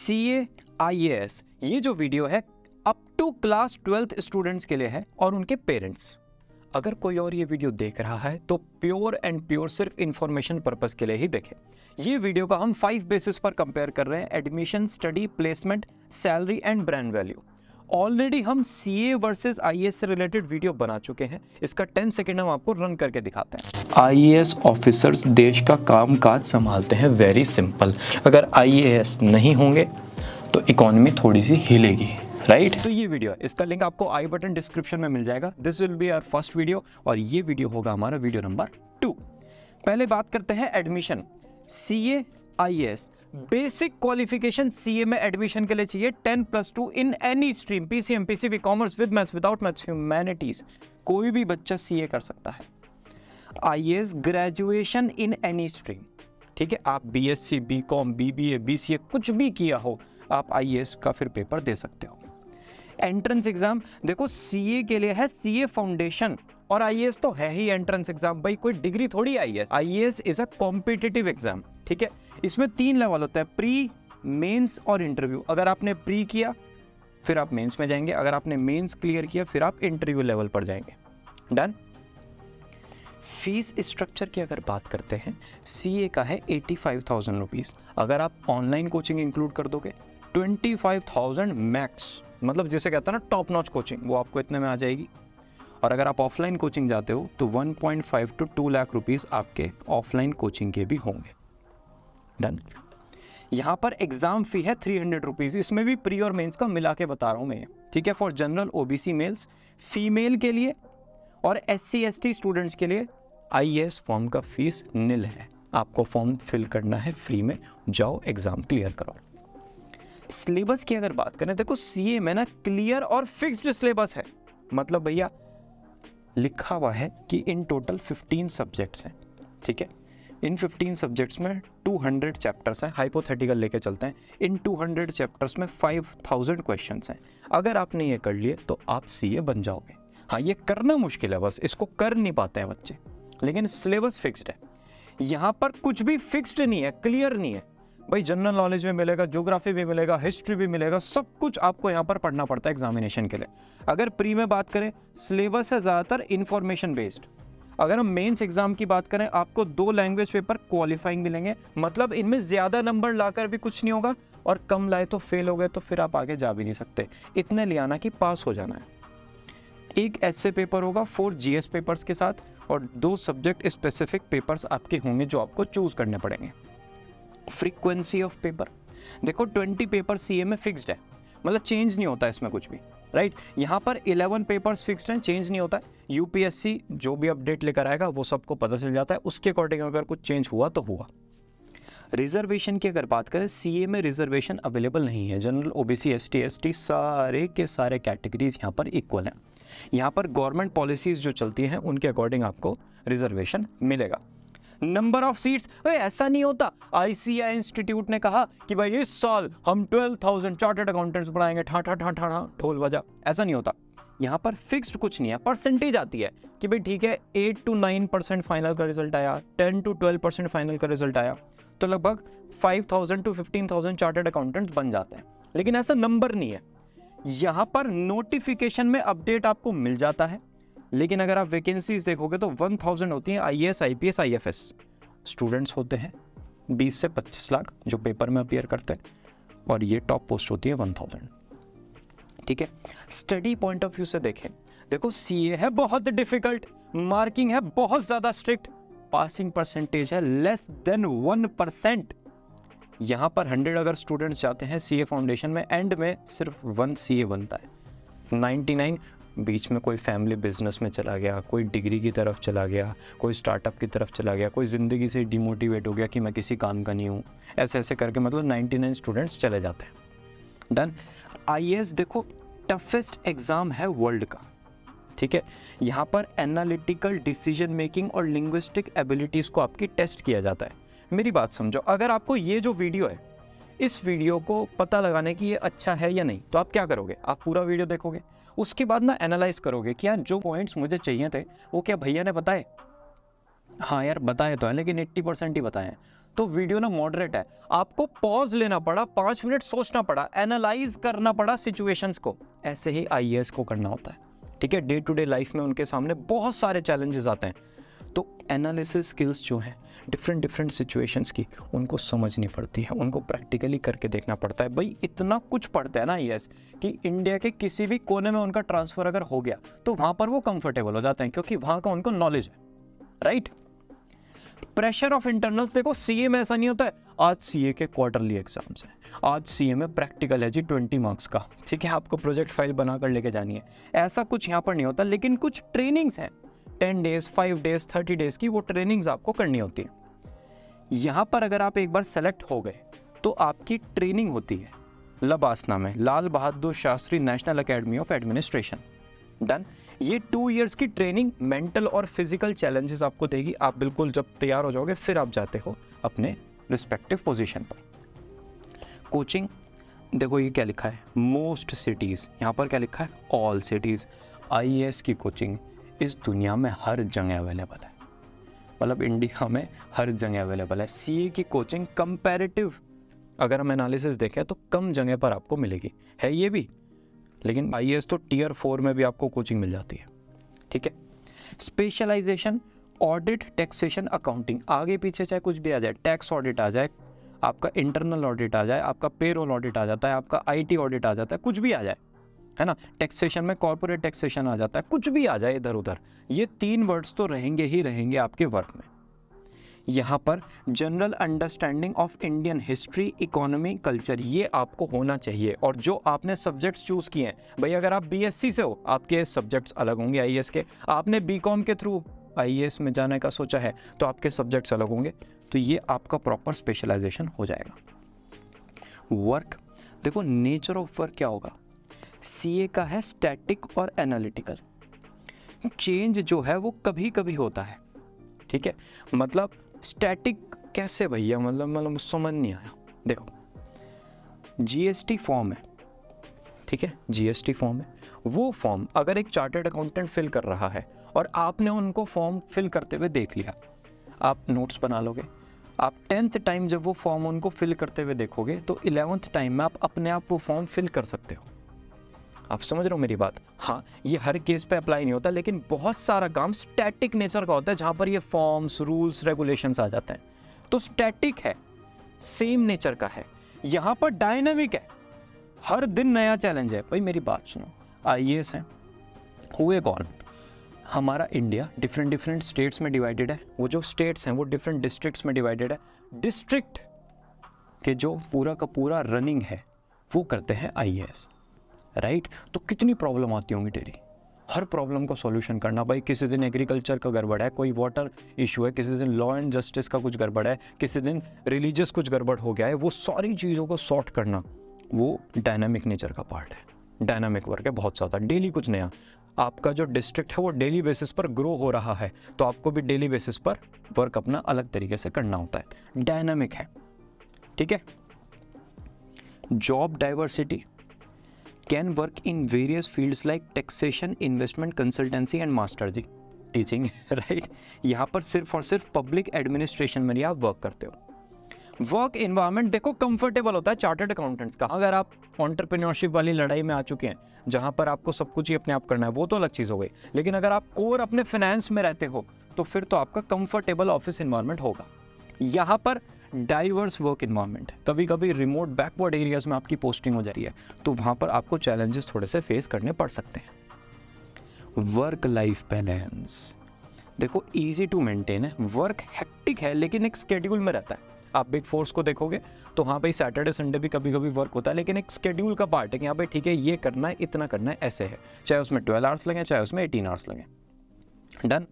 CA IAS, ये जो video है up to class 12th students के लिए है और उनके पेरेंट्स। अगर कोई और ये वीडियो देख रहा है तो प्योर एंड प्योर सिर्फ इंफॉर्मेशन पर्पस के लिए ही देखें। ये वीडियो का हम 5 बेसिस पर कंपेयर कर रहे हैं, admission, study, placement, salary and brand value. Already हम CA वर्सेस IAS से रिलेटेड वीडियो बना चुके हैं, इसका 10 सेकेंड हम आपको रन करके दिखाते हैं। IAS ऑफिसर्स देश का काम काज संभालते हैं, वेरी सिंपल। अगर IAS नहीं होंगे तो इकोनॉमी थोड़ी सी हिलेगी, राइट? तो ये वीडियो, इसका लिंक आपको आई बटन डिस्क्रिप्शन में मिल जाएगा। This will be our first video और ये वीडियो होगा हमारा वीडियो नंबर 2। पहले बात करते हैं admission. CA IAS basic qualification CA में एडमिशन के लिए चाहिए 10+2 in any stream, PCM, PCB, commerce, with maths, without maths, humanities. कोई भी बच्चा CA कर सकता है। IAS graduation in any stream, ठीक है? आप BSc, BCom, BBA, BCA कुछ भी किया हो, आप IAS का फिर पेपर दे सकते हो। एंट्रेंस एग्जाम देखो, CA के लिए है CA फाउंडेशन और IAS तो है ही एंट्रेंस एग्जाम। भाई कोई डिग्री थोड़ी IAS is a competitive exam, ठीक है? इसमें 3 लेवल होता है, प्री, मेंस और इंटरव्यू। अगर आपने प्री किया फिर आप मेंस में जाएंगे, अगर आपने मेंस क्लियर किया फिर आप इंटरव्यू लेवल पर जाएंगे। डन। फीस स्ट्रक्चर की अगर बात करते हैं, CA का है 85,000 रुपीज़। अगर आप ऑनलाइन कोचिंग इंक्लूड कर दोगे 25,000 मैक्स, मतलब जिसे कहते हैं ना टॉप नॉच कोचिंग, वो आपको इतने में आ जाएगी। और अगर आप ऑफलाइन कोचिंग जाते हो तो 1.5 to 2 लाख रुपीज़ आपके ऑफलाइन कोचिंग के भी होंगे। डन। यहाँ पर एग्जाम फी है 300 रुपीज़, इसमें भी प्री और मेंस का मिला के बता रहा हूँ मैं, ठीक है? For general OBC males, female के लिए और SC ST स्टूडेंट्स के लिए IAS फॉर्म का फीस निल है। आपको फॉर्म फिल करना है फ्री में, जाओ एग्जाम क्लियर करो। सिलेबस की अगर बात करें, देखो CA में ना क्लियर और फिक्स्ड सिलेबस है। मतलब भैया लिखा हुआ है कि इन टोटल 15 सब्जेक्ट्स हैं, ठीक है? इन 15 सब्जेक्ट्स में 200 चैप्टर्स हैं। हाइपोथेटिकल लेके चलते हैं, इन 200 चैप्टर्स में 5000 क्वेश्चंस हैं। अगर आपने ये कर लिए तो आप CA बन जाओगे। हाँ, ये करना मुश्किल है, बस इसको कर नहीं पाते हैं बच्चे, लेकिन सिलेबस फिक्स्ड है। यहाँ पर कुछ भी फिक्स्ड नहीं है, क्लियर नहीं है। भाई जनरल नॉलेज में मिलेगा, ज्योग्राफी भी मिलेगा, हिस्ट्री भी मिलेगा, सब कुछ आपको यहाँ पर पढ़ना पड़ता है एग्जामिनेशन के लिए। अगर प्री में बात करें, सिलेबस है ज़्यादातर इंफॉर्मेशन बेस्ड। अगर हम मेंस एग्जाम की बात करें, आपको 2 लैंग्वेज पेपर क्वालिफाइंग मिलेंगे, मतलब इनमें ज़्यादा नंबर लाकर भी कुछ नहीं होगा और कम लाए तो फेल हो गए तो फिर आप आगे जा भी नहीं सकते। इतने ले आना कि पास हो जाना है। एक ऐसे पेपर होगा 4 GS पेपर्स के साथ और 2 सब्जेक्ट स्पेसिफिक पेपर्स आपके होंगे जो आपको चूज करने पड़ेंगे। फ्रीक्वेंसी ऑफ पेपर देखो, 20 पेपर CA में फिक्स्ड है, मतलब चेंज नहीं होता इसमें कुछ भी, राइट? यहाँ पर 11 पेपर्स फिक्स्ड हैं, चेंज नहीं होता है। UPSC जो भी अपडेट लेकर आएगा वो सबको पता चल जाता है, उसके अकॉर्डिंग अगर कुछ चेंज हुआ तो हुआ। रिजर्वेशन की अगर बात करें, CA में रिजर्वेशन अवेलेबल नहीं है। जनरल OBC ST ST सारे के सारे कैटेगरीज यहाँ पर इक्वल हैं। यहाँ पर गवर्नमेंट पॉलिसीज जो चलती हैं उनके अकॉर्डिंग आपको रिजर्वेशन मिलेगा। नंबर ऑफ सीट्स, ऐसा नहीं होता। ICAI इंस्टीट्यूट ने कहा कि भाई इस साल हम 12,000 चार्टर्ड अकाउंटेंट्स बढ़ाएंगे, ठा ठा ठा ठा ढोल बजा, ऐसा नहीं होता। यहाँ पर फिक्स्ड कुछ नहीं है, परसेंटेज आती है कि भाई ठीक है 8 to 9% फाइनल का रिजल्ट आया, 10 to 12% फाइनल का रिजल्ट आया तो लगभग 5,000 to 15,000 चार्टर्ड अकाउंटेंट्स बन जाते हैं। लेकिन ऐसा नंबर नहीं है। यहाँ पर नोटिफिकेशन में अपडेट आपको मिल जाता है, लेकिन अगर आप वैकेंसीज देखोगे तो 1000 होती हैं। IAS IPS IFS स्टूडेंट्स होते हैं 20 से 25 लाख जो पेपर में अपीयर करते हैं, और ये टॉप पोस्ट होती है 1000, ठीक है? स्टडी पॉइंट ऑफ व्यू से देखें, देखो CA है बहुत डिफिकल्ट, मार्किंग है बहुत ज़्यादा स्ट्रिक्ट, पासिंग परसेंटेज है लेस देन 1%। यहाँ पर 100 अगर स्टूडेंट्स जाते हैं CA फाउंडेशन में, एंड में सिर्फ 1 CA बनता है। 99 बीच में कोई फैमिली बिजनेस में चला गया, कोई डिग्री की तरफ चला गया, कोई स्टार्टअप की तरफ चला गया, कोई ज़िंदगी से डिमोटिवेट हो गया कि मैं किसी काम का नहीं हूँ, ऐसे ऐसे करके मतलब 99 स्टूडेंट्स चले जाते हैं। डन। IAS देखो टफेस्ट एग्ज़ाम है वर्ल्ड का, ठीक है? यहाँ पर एनालिटिकल डिसीजन मेकिंग और लिंग्विस्टिक एबिलिटीज़ को आपकी टेस्ट किया जाता है। मेरी बात समझो, अगर आपको ये जो वीडियो है, इस वीडियो को पता लगाने की ये अच्छा है या नहीं, तो आप क्या करोगे? आप पूरा वीडियो देखोगे, उसके बाद ना एनालाइज करोगे कि यार जो पॉइंट्स मुझे चाहिए थे वो क्या भैया ने बताए? हाँ यार बताए तो हैं, लेकिन 80% ही बताए हैं। तो वीडियो ना मॉडरेट है, आपको पॉज लेना पड़ा, 5 मिनट सोचना पड़ा, एनालाइज करना पड़ा सिचुएशंस को। ऐसे ही आईएएस को करना होता है, ठीक है। डे टू डे लाइफ में उनके सामने बहुत सारे चैलेंजेस आते हैं, तो एनालिसिस स्किल्स जो हैं डिफरेंट सिचुएशंस की, उनको समझनी पड़ती है, उनको प्रैक्टिकली करके देखना पड़ता है। भाई इतना कुछ पढ़ते हैं ना आईएएस कि इंडिया के किसी भी कोने में उनका ट्रांसफ़र अगर हो गया तो वहाँ पर वो कंफर्टेबल हो जाते हैं, क्योंकि वहाँ का उनको नॉलेज है, राइट। प्रेशर ऑफ इंटरनल्स, देखो सीए में ऐसा नहीं होता है आज सीए के क्वार्टरली एग्जाम्स हैं, आज सीए में प्रैक्टिकल है जी 20 मार्क्स का, ठीक है, आपको प्रोजेक्ट फाइल बना कर लेके जानी है, ऐसा कुछ यहाँ पर नहीं होता। लेकिन कुछ ट्रेनिंग्स हैं 10 डेज 5 डेज 30 डेज की, वो ट्रेनिंग्स आपको करनी होती है। यहाँ पर अगर आप एक बार सेलेक्ट हो गए तो आपकी ट्रेनिंग होती है लबासना में, Lal Bahadur Shastri National Academy of Administration, done. ये 2 इयर्स की ट्रेनिंग मेंटल और फिजिकल चैलेंजेस आपको देगी। आप बिल्कुल जब तैयार हो जाओगे फिर आप जाते हो अपने रिस्पेक्टिव पोजीशन पर। कोचिंग, देखो ये क्या लिखा है, मोस्ट सिटीज़, यहाँ पर क्या लिखा है, ऑल सिटीज़। आईएएस की कोचिंग इस दुनिया में हर जगह अवेलेबल है, मतलब इंडिया में हर जगह अवेलेबल है। सीए की कोचिंग कंपैरेटिव अगर हम एनालिसिस देखें तो कम जगह पर आपको मिलेगी, है ये भी, लेकिन आईएएस तो टियर 4 में भी आपको कोचिंग मिल जाती है, ठीक है। स्पेशलाइजेशन, ऑडिट, टैक्सेशन, अकाउंटिंग, आगे पीछे चाहे कुछ भी आ जाए, टैक्स ऑडिट आ जाए, आपका इंटरनल ऑडिट आ जाए, आपका पेरोल ऑडिट आ जाता है, आपका आईटी ऑडिट आ जाता है, कुछ भी आ जाए, है ना, टैक्सेशन में कॉर्पोरेट टैक्सेशन आ जाता है, कुछ भी आ जाए इधर उधर, ये 3 वर्ड्स तो रहेंगे ही रहेंगे आपके वर्क में। यहाँ पर general understanding of Indian history, economy, culture, ये आपको होना चाहिए। और जो आपने सब्जेक्ट्स चूज़ किए हैं, भाई अगर आप बीएससी से हो आपके सब्जेक्ट्स अलग होंगे आईएएस के, आपने बीकॉम के थ्रू आईएएस में जाने का सोचा है तो आपके सब्जेक्ट्स अलग होंगे, तो ये आपका प्रॉपर स्पेशलाइजेशन हो जाएगा। वर्क, देखो नेचर ऑफ वर्क क्या होगा, सीए का है स्टैटिक और एनालिटिकल। चेंज जो है वो कभी कभी होता है, ठीक है। मतलब स्टैटिक कैसे भैया, मतलब समझ नहीं आया। देखो जीएसटी फॉर्म है, ठीक है, जीएसटी फॉर्म है, वो फॉर्म अगर एक चार्टर्ड अकाउंटेंट फिल कर रहा है और आपने उनको फॉर्म फिल करते हुए देख लिया, आप नोट्स बना लोगे। आप 10th टाइम जब वो फॉर्म उनको फिल करते हुए देखोगे तो 11th टाइम में आप अपने आप वो फॉर्म फिल कर सकते हो। आप समझ रहे हो मेरी बात? हाँ, ये हर केस पे अप्लाई नहीं होता, लेकिन बहुत सारा काम स्टैटिक नेचर का होता है जहाँ पर ये फॉर्म्स, रूल्स, रेगुलेशंस आ जाते हैं, तो स्टैटिक है, सेम नेचर का है। यहाँ पर डायनामिक है, हर दिन नया चैलेंज है। भाई मेरी बात सुनो, आईएएस है, हुए कौन, हमारा इंडिया डिफरेंट स्टेट्स में डिवाइडेड है, वो जो स्टेट्स हैं वो डिफरेंट डिस्ट्रिक्ट्स में डिवाइडेड है। डिस्ट्रिक्ट के जो पूरा का पूरा रनिंग है वो करते हैं आईएएस, राइट। तो कितनी प्रॉब्लम आती होंगी डेली, हर प्रॉब्लम को सॉल्यूशन करना। भाई किसी दिन एग्रीकल्चर का गड़बड़ है, कोई वाटर इशू है, किसी दिन लॉ एंड जस्टिस का कुछ गड़बड़ है, किसी दिन रिलीजियस कुछ गड़बड़ हो गया है, वो सारी चीज़ों को सॉर्ट करना वो डायनामिक नेचर का पार्ट है। डायनामिक वर्क है बहुत ज़्यादा, डेली कुछ नया। आपका जो डिस्ट्रिक्ट है वो डेली बेसिस पर ग्रो हो रहा है, तो आपको भी डेली बेसिस पर वर्क अपना अलग तरीके से करना होता है, डायनामिक है, ठीक है। Job diversity, can work in various fields like taxation, investment, consultancy and master जी टीचिंग, राइट। यहाँ पर सिर्फ और सिर्फ पब्लिक एडमिनिस्ट्रेशन में ही आप वर्क करते हो। वर्क इन्वायरमेंट देखो कंफर्टेबल होता है चार्टर्ड अकाउंटेंट्स का। अगर आप एंटरप्रेन्योरशिप वाली लड़ाई में आ चुके हैं जहाँ पर आपको सब कुछ ही अपने आप करना है, वो तो अलग चीज़ हो गई, लेकिन अगर आप कोर अपने फाइनेंस में रहते हो तो फिर तो आपका कंफर्टेबल ऑफिस इन्वायरमेंट होगा। यहाँ पर डाइवर्स वर्क इन्वायरमेंट है, कभी कभी रिमोट बैकवर्ड एरियाज में आपकी पोस्टिंग हो जाती है, तो वहाँ पर आपको चैलेंजेस थोड़े से फेस करने पड़ सकते हैं। वर्क लाइफ बैलेंस, देखो इजी टू मेंटेन है, वर्क हेक्टिक है लेकिन एक स्केड्यूल में रहता है। आप बिग फोर्स को देखोगे तो हाँ भाई सैटरडे संडे भी कभी कभी वर्क होता है, लेकिन एक स्केड्यूल का पार्ट है कि हाँ भाई ठीक है ये करना है, इतना करना है, ऐसे है, चाहे उसमें 12 आवर्स लगे चाहे उसमें 18 आवर्स लगे, डन।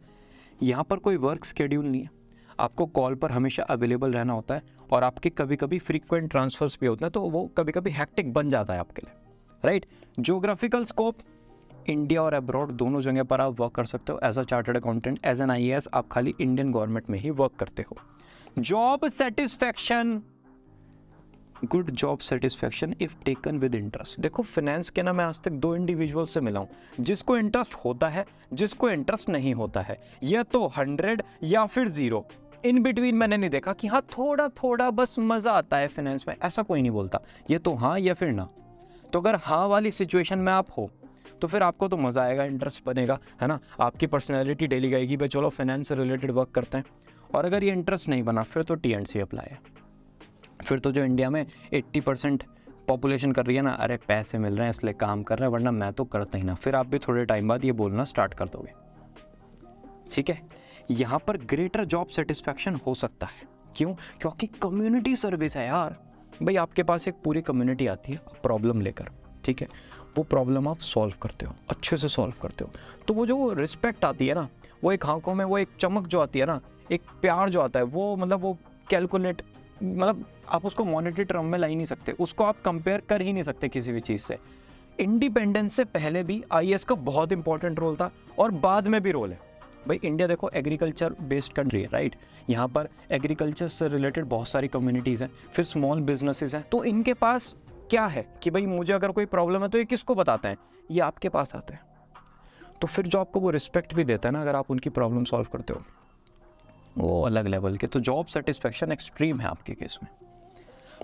यहाँ पर कोई वर्क स्केड्यूल नहीं है, आपको कॉल पर हमेशा अवेलेबल रहना होता है, और आपके कभी कभी फ्रीक्वेंट ट्रांसफर्स भी होते हैं, तो वो कभी कभी हैक्टिक बन जाता है आपके लिए, राइट। जियोग्राफिकल स्कोप, इंडिया और अब्रॉड दोनों जगह पर आप वर्क कर सकते हो as a chartered accountant. As an IAS आप खाली इंडियन गवर्नमेंट में ही वर्क करते हो। Job satisfaction, good job satisfaction if taken with interest. देखो फाइनेंस के ना मैं आज तक 2 इंडिविजुअल से मिला हूँ, जिसको इंटरेस्ट होता है, जिसको इंटरेस्ट नहीं होता है, या तो 100 या फिर 0, इन बिटवीन मैंने नहीं देखा कि हाँ थोड़ा थोड़ा बस मज़ा आता है फाइनेंस में, ऐसा कोई नहीं बोलता। ये तो हाँ या फिर ना। तो अगर हाँ वाली सिचुएशन में आप हो तो फिर आपको तो मज़ा आएगा, इंटरेस्ट बनेगा, है ना, आपकी पर्सनैलिटी डेली गएगी, भाई चलो फाइनेंस से रिलेटेड वर्क करते हैं। और अगर ये इंटरेस्ट नहीं बना फिर तो TNC अप्लाई है। फिर तो जो इंडिया में 80% पॉपुलेशन कर रही है ना, अरे पैसे मिल रहे हैं इसलिए काम कर रहे हैं, वरना मैं तो करता ही ना, फिर आप भी थोड़े टाइम बाद ये बोलना स्टार्ट कर दोगे। ठीक है, यहाँ पर ग्रेटर जॉब सेटिस्फैक्शन हो सकता है। क्यों? क्योंकि कम्युनिटी सर्विस है यार। भाई आपके पास एक पूरी कम्युनिटी आती है प्रॉब्लम लेकर, ठीक है, वो प्रॉब्लम आप सॉल्व करते हो, अच्छे से सॉल्व करते हो, तो वो जो रिस्पेक्ट आती है ना, वो एक आंखों में वो एक चमक जो आती है ना, एक प्यार जो आता है, वो मतलब वो कैलकुलेट, मतलब आप उसको मॉनेटरी टर्म में ला ही नहीं सकते, उसको आप कंपेयर कर ही नहीं सकते किसी भी चीज़ से। इंडिपेंडेंस से पहले भी IAS का बहुत इंपॉर्टेंट रोल था और बाद में भी रोल है। भाई इंडिया देखो एग्रीकल्चर बेस्ड कंट्री है, राइट। यहाँ पर एग्रीकल्चर से रिलेटेड बहुत सारी कम्युनिटीज़ हैं, फिर स्मॉल बिजनेसेस हैं, तो इनके पास क्या है कि भाई मुझे अगर कोई प्रॉब्लम है तो ये किसको बताते हैं, ये आपके पास आते हैं। तो फिर जो आपको वो रिस्पेक्ट भी देता है ना, अगर आप उनकी प्रॉब्लम सॉल्व करते हो, वो अलग लेवल के। तो जॉब सेटिस्फैक्शन एक्सट्रीम है आपके केस में।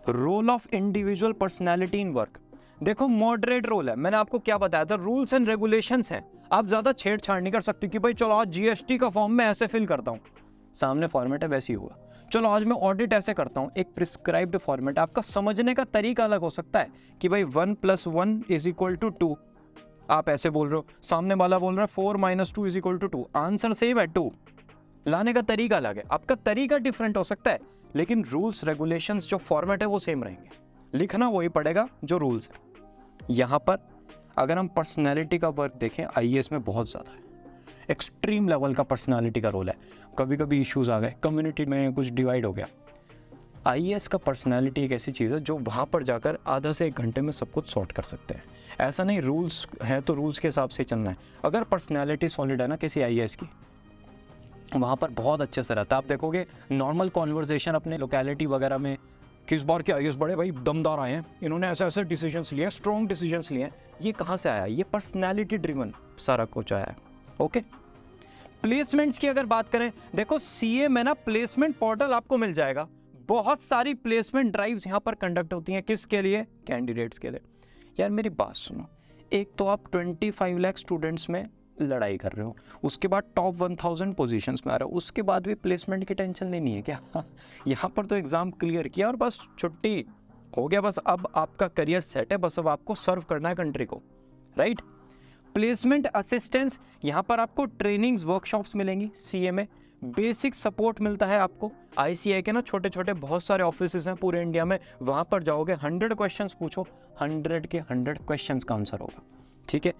Role of individual personality in work, देखो मॉडरेट रोल है। मैंने आपको क्या बताया था, रूल्स एंड रेगुलेशंस हैं, आप ज़्यादा छेड़छाड़ नहीं कर सकते कि भाई चलो आज GST का फॉर्म मैं ऐसे फिल करता हूँ, सामने फॉर्मेट है वैसे ही होगा। चलो आज मैं ऑडिट ऐसे करता हूँ, एक प्रिस्क्राइब्ड फॉर्मेट। आपका समझने का तरीका अलग हो सकता है कि भाई 1 + 1 = 2, आप ऐसे बोल रहे हो, सामने वाला बोल रहा है 4 - 2 = 2, आंसर सेम है 2, लाने का तरीका अलग है, आपका तरीका डिफरेंट हो सकता है, लेकिन रूल्स रेगुलेशंस जो फॉर्मेट है वो सेम रहेंगे, लिखना वही पड़ेगा जो रूल्स है। यहाँ पर अगर हम पर्सनैलिटी का वर्क देखें, IAS में बहुत ज़्यादा है, एक्सट्रीम लेवल का पर्सनालिटी का रोल है। कभी कभी इश्यूज आ गए, कम्युनिटी में कुछ डिवाइड हो गया, IAS का पर्सनालिटी एक ऐसी चीज़ है जो वहाँ पर जाकर आधा से 1 घंटे में सब कुछ सॉर्ट कर सकते हैं। ऐसा नहीं रूल्स है तो रूल्स के हिसाब से चलना है, अगर पर्सनालिटी सॉलिड है ना किसी IAS की, वहाँ पर बहुत अच्छे से रहता है। आप देखोगे नॉर्मल कॉन्वर्जेशन अपने लोकेलिटी वगैरह में कि इस बार के IAS बड़े भाई दमदार आए हैं, इन्होंने ऐसे ऐसे डिसीजंस लिए, स्ट्रॉन्ग डिसीजंस लिए हैं। ये कहाँ से आया? ये पर्सनैलिटी ड्रिवन सारा कुछ आया है। ओके, प्लेसमेंट्स की अगर बात करें, देखो CA में ना प्लेसमेंट पोर्टल आपको मिल जाएगा, बहुत सारी प्लेसमेंट ड्राइव्स यहाँ पर कंडक्ट होती हैं। किसके लिए? कैंडिडेट्स के लिए। यार मेरी बात सुनो, एक तो आप 25 लाख स्टूडेंट्स में लड़ाई कर रहे हो, उसके बाद टॉप 1000 पोजीशंस में आ रहे हो, उसके बाद भी प्लेसमेंट की टेंशन लेनी है क्या? यहाँ पर तो एग्ज़ाम क्लियर किया और बस छुट्टी हो गया, बस अब आपका करियर सेट है, बस अब आपको सर्व करना है कंट्री को, राइट। प्लेसमेंट असिस्टेंस, यहाँ पर आपको ट्रेनिंग्स वर्कशॉप्स मिलेंगी। CA में बेसिक सपोर्ट मिलता है आपको। ICAI के ना छोटे छोटे बहुत सारे ऑफिसेज हैं पूरे इंडिया में, वहाँ पर जाओगे 100 क्वेश्चंस पूछो, 100 के 100 क्वेश्चंस का आंसर होगा, ठीक है।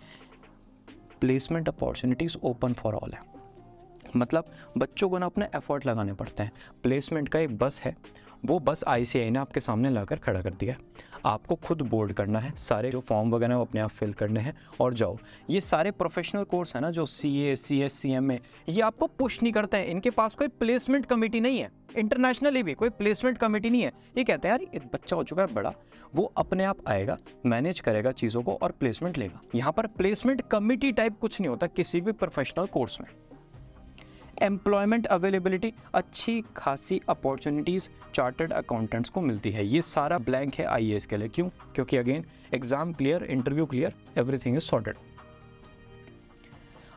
Placement opportunities open for all है, मतलब बच्चों को ना अपने एफर्ट लगाने पड़ते हैं। प्लेसमेंट का एक बस है, वो बस ICAI ने आपके सामने लाकर खड़ा कर दिया है, आपको खुद बोर्ड करना है, सारे जो फॉर्म वगैरह वो अपने आप फिल करने हैं और जाओ। ये सारे प्रोफेशनल कोर्स है ना जो CA, CS, CMA, ये आपको पुश नहीं करते हैं, इनके पास कोई प्लेसमेंट कमेटी नहीं है, इंटरनेशनली भी कोई प्लेसमेंट कमेटी नहीं है। ये कहते हैं यार एक बच्चा हो चुका है बड़ा, वो अपने आप आएगा, मैनेज करेगा चीज़ों को और प्लेसमेंट लेगा। यहाँ पर प्लेसमेंट कमेटी टाइप कुछ नहीं होता किसी भी प्रोफेशनल कोर्स में। एम्प्लॉयमेंट अवेलेबिलिटी, अच्छी खासी अपॉर्चुनिटीज़ चार्टर्ड अकाउंटेंट्स को मिलती है। ये सारा ब्लैंक है IAS के लिए, क्यों? क्योंकि again exam clear, interview clear, everything is sorted.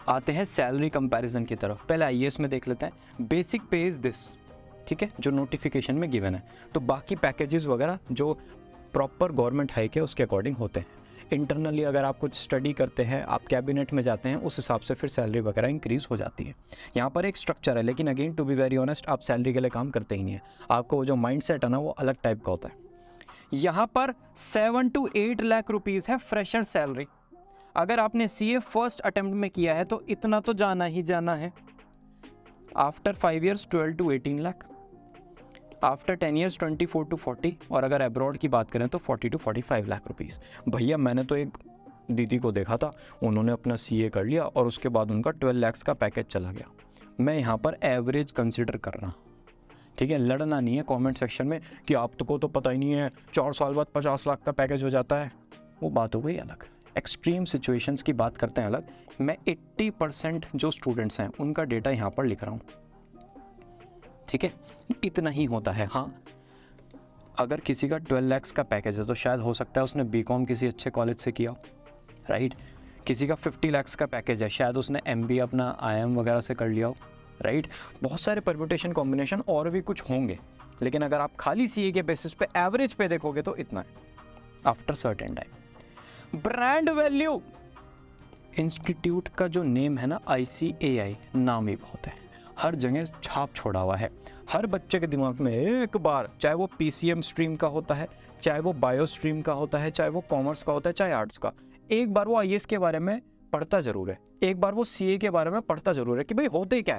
आते हैं सैलरी कंपैरिजन की तरफ। पहले IAS में देख लेते हैं, बेसिक पे इज दिस, ठीक है, जो नोटिफिकेशन में गिवन है। तो बाकी पैकेजेस वगैरह जो प्रॉपर गवर्नमेंट हाइक है उसके अकॉर्डिंग होते हैं। इंटरनली अगर आप कुछ स्टडी करते हैं, आप कैबिनेट में जाते हैं, उस हिसाब से फिर सैलरी वगैरह इंक्रीज़ हो जाती है। यहाँ पर एक स्ट्रक्चर है, लेकिन again to be very honest, आप सैलरी के लिए काम करते ही नहीं है, आपको वो जो माइंडसेट है ना वो अलग टाइप का होता है। यहाँ पर 7 to 8 लाख रुपीज़ है फ्रेशर सैलरी। अगर आपने CA फर्स्ट अटेम्प्ट में किया है तो इतना तो जाना ही जाना है। After 5 years 12 to 18 lakh, after 10 years 24 to 40, और अगर अब्रॉड की बात करें तो 40 to 45 लाख रुपीज़। भैया मैंने तो एक दीदी को देखा था, उन्होंने अपना CA कर लिया और उसके बाद उनका 12 लाख का पैकेज चला गया। मैं यहाँ पर एवरेज कंसिडर कर रहा, ठीक है, लड़ना नहीं है कमेंट सेक्शन में कि आपको तो पता ही नहीं है 4 साल बाद 50 लाख का पैकेज हो जाता है, वो बात हो गई अलग। एक्सट्रीम सिचुएशंस की बात करते हैं अलग। मैं 80% जो स्टूडेंट्स हैं उनका डेटा यहाँ पर लिख रहा हूँ। ठीक है, इतना ही होता है। हाँ, अगर किसी का 12 लाख का पैकेज है तो शायद हो सकता है उसने बीकॉम किसी अच्छे कॉलेज से किया, राइट। किसी का 50 लाख का पैकेज है, शायद उसने एमबीए अपना आईएम वगैरह से कर लिया हो, राइट। बहुत सारे परम्यूटेशन कॉम्बिनेशन और भी कुछ होंगे, लेकिन अगर आप खाली सीए के बेसिस पे एवरेज पे देखोगे तो इतना है after certain time. Brand value, institute का जो नेम है ना ICAI, नाम ही बहुत है, हर जगह छाप छोड़ा हुआ है। हर बच्चे के दिमाग में एक बार, चाहे वो PCM स्ट्रीम का होता है, चाहे वो बायो स्ट्रीम का होता है, चाहे वो कॉमर्स का होता है, चाहे आर्ट्स का, एक बार वो IAS के बारे में पढ़ता जरूर है, एक बार वो CA के बारे में पढ़ता जरूर है कि भाई होते क्या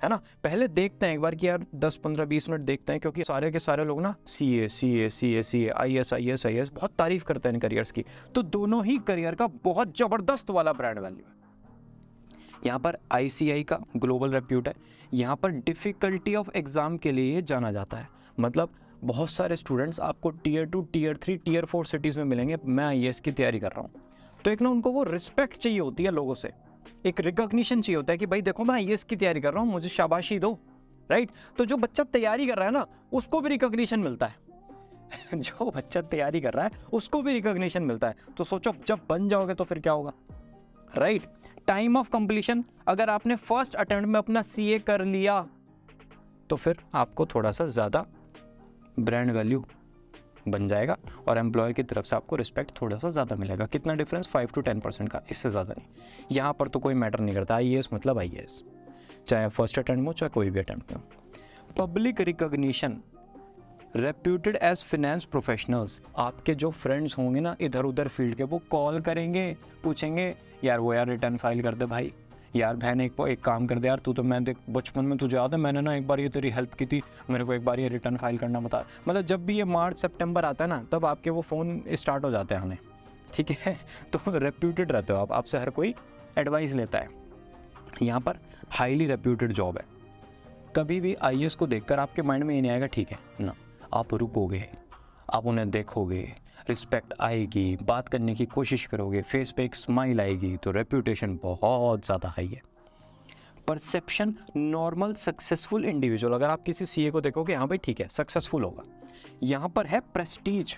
है ना। पहले देखते हैं एक बार कि यार 10 15 20 मिनट देखते हैं, क्योंकि सारे के सारे लोग ना CA IAS बहुत तारीफ करते हैं इन करियर्स की। तो दोनों ही करियर का बहुत ज़बरदस्त वाला ब्रांड वैल्यू है। यहाँ पर ICAI का ग्लोबल रेप्यूट है, यहाँ पर डिफ़िकल्टी ऑफ एग्ज़ाम के लिए जाना जाता है। मतलब बहुत सारे स्टूडेंट्स आपको Tier 2 Tier 3 Tier 4 सिटीज़ में मिलेंगे। मैं IAS की तैयारी कर रहा हूँ, तो एक ना उनको वो रिस्पेक्ट चाहिए होती है लोगों से, एक रिकॉग्निशन चाहिए होता है कि भाई देखो मैं IAS की तैयारी कर रहा हूँ, मुझे शाबाशी दो, राइट। तो जो बच्चा तैयारी कर रहा है ना उसको भी रिकॉग्निशन मिलता है जो बच्चा तैयारी कर रहा है उसको भी रिकॉग्निशन मिलता है। तो सोचो जब बन जाओगे तो फिर क्या होगा, राइट। टाइम ऑफ कंप्लीशन, अगर आपने फर्स्ट अटेम्प्ट में अपना CA कर लिया तो फिर आपको थोड़ा सा ज़्यादा ब्रांड वैल्यू बन जाएगा और एम्प्लॉयर की तरफ से आपको रिस्पेक्ट थोड़ा सा ज़्यादा मिलेगा। कितना डिफरेंस, 5 to 10% का, इससे ज़्यादा नहीं। यहाँ पर तो कोई मैटर नहीं करता, IAS मतलब IAS, चाहे फर्स्ट अटेम्प्ट हो चाहे कोई भी अटेम्प्ट हो। Public recognition, reputed as finance professionals, आपके जो फ्रेंड्स होंगे ना इधर उधर फील्ड के, वो कॉल करेंगे, पूछेंगे यार वो यार रिटर्न फाइल कर दे भाई, यार बहन एक काम कर दे यार, तू तो, मैं देख बचपन में तुझे याद है मैंने ना एक बार ये तेरी हेल्प की थी, मेरे को एक बार ये रिटर्न फाइल करना बता। मतलब जब भी ये मार्च सितंबर आता है ना तब आपके वो फ़ोन स्टार्ट हो जाते हैं आने, ठीक है। तो रेप्यूटेड रहते हो आप, आपसे हर कोई एडवाइस लेता है। यहाँ पर हाईली रेप्यूटेड जॉब है। कभी भी IAS को देखकर आपके माइंड में ये नहीं आएगा ठीक है ना, आप रुकोगे, आप उन्हें देखोगे, रिस्पेक्ट आएगी, बात करने की कोशिश करोगे, फेस पे एक स्माइल आएगी, तो रेप्यूटेशन बहुत ज़्यादा हाई है। परसेप्शन, नॉर्मल सक्सेसफुल इंडिविजुअल, अगर आप किसी CA को देखोगे हाँ भाई ठीक है सक्सेसफुल होगा। यहाँ पर है प्रेस्टीज,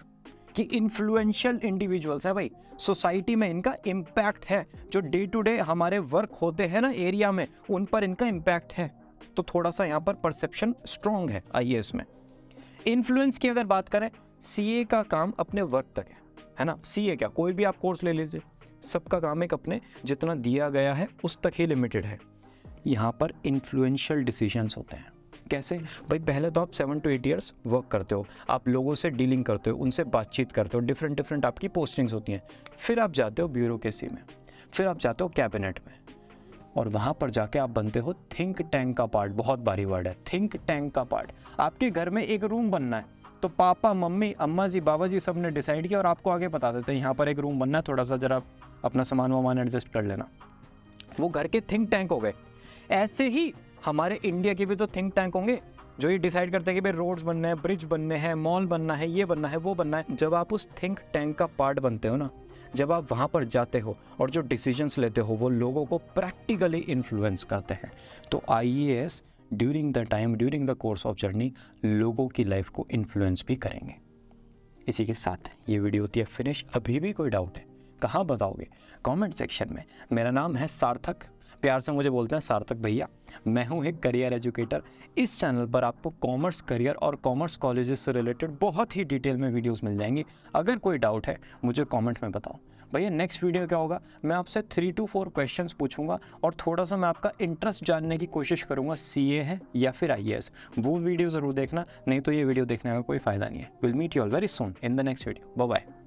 कि इन्फ्लुएंशियल इंडिविजुअल्स है भाई, सोसाइटी में इनका इम्पैक्ट है, जो डे टू डे हमारे वर्क होते हैं ना एरिया में उन पर इनका इम्पैक्ट है। तो थोड़ा सा यहाँ पर परसेप्शन स्ट्रॉन्ग है IAS में। इन्फ्लुएंस की अगर बात करें, CA का काम अपने वर्क तक है ना। CA क्या, कोई भी आप कोर्स ले लीजिए, सबका काम एक अपने जितना दिया गया है उस तक ही लिमिटेड है। यहाँ पर इन्फ्लुएंशियल डिसीजंस होते हैं। कैसे भाई, पहले तो आप 7 to 8 ईयर्स वर्क करते हो, आप लोगों से डीलिंग करते हो, उनसे बातचीत करते हो, डिफरेंट आपकी पोस्टिंग्स होती हैं। फिर आप जाते हो ब्यूरोक्रेसी में, फिर आप जाते हो कैबिनेट में, और वहाँ पर जाके आप बनते हो थिंक टैंक का पार्ट। बहुत भारी वर्ड है थिंक टैंक का पार्ट। आपके घर में एक रूम बनना है तो पापा मम्मी अम्मा जी बाबा जी सब ने डिसाइड किया और आपको आगे बता देते हैं यहाँ पर एक रूम बनना है, थोड़ा सा जरा अपना सामान वामान एडजस्ट कर लेना। वो घर के थिंक टैंक हो गए। ऐसे ही हमारे इंडिया के भी तो थिंक टैंक होंगे जो ये डिसाइड करते हैं कि भाई रोड्स बनने हैं, ब्रिज बनने हैं, मॉल बनना है, ये बनना है, वो बनना है। जब आप उस थिंक टैंक का पार्ट बनते हो ना, जब आप वहाँ पर जाते हो और जो डिसीजंस लेते हो वो लोगों को प्रैक्टिकली इन्फ्लुएंस करते हैं। तो IAS during the time, during the course of journey लोगों की लाइफ को इन्फ्लुएंस भी करेंगे। इसी के साथ ये वीडियो होती है फिनिश। अभी भी कोई डाउट है कहाँ बताओगे? कमेंट सेक्शन में। मेरा नाम है सार्थक, प्यार से मुझे बोलते हैं सार्थक भैया। मैं हूँ एक करियर एजुकेटर। इस चैनल पर आपको कॉमर्स करियर और कॉमर्स कॉलेजेस से रिलेटेड बहुत ही डिटेल में वीडियोस मिल जाएंगी। अगर कोई डाउट है मुझे कमेंट में बताओ। भैया नेक्स्ट वीडियो क्या होगा, मैं आपसे 3 to 4 क्वेश्चंस पूछूंगा और थोड़ा सा मैं आपका इंटरेस्ट जानने की कोशिश करूंगा, CA है या फिर IAS। वो वीडियो ज़रूर देखना, नहीं तो ये वीडियो देखने का कोई फ़ायदा नहीं है। Will meet you all very soon in the next video. Bye bye.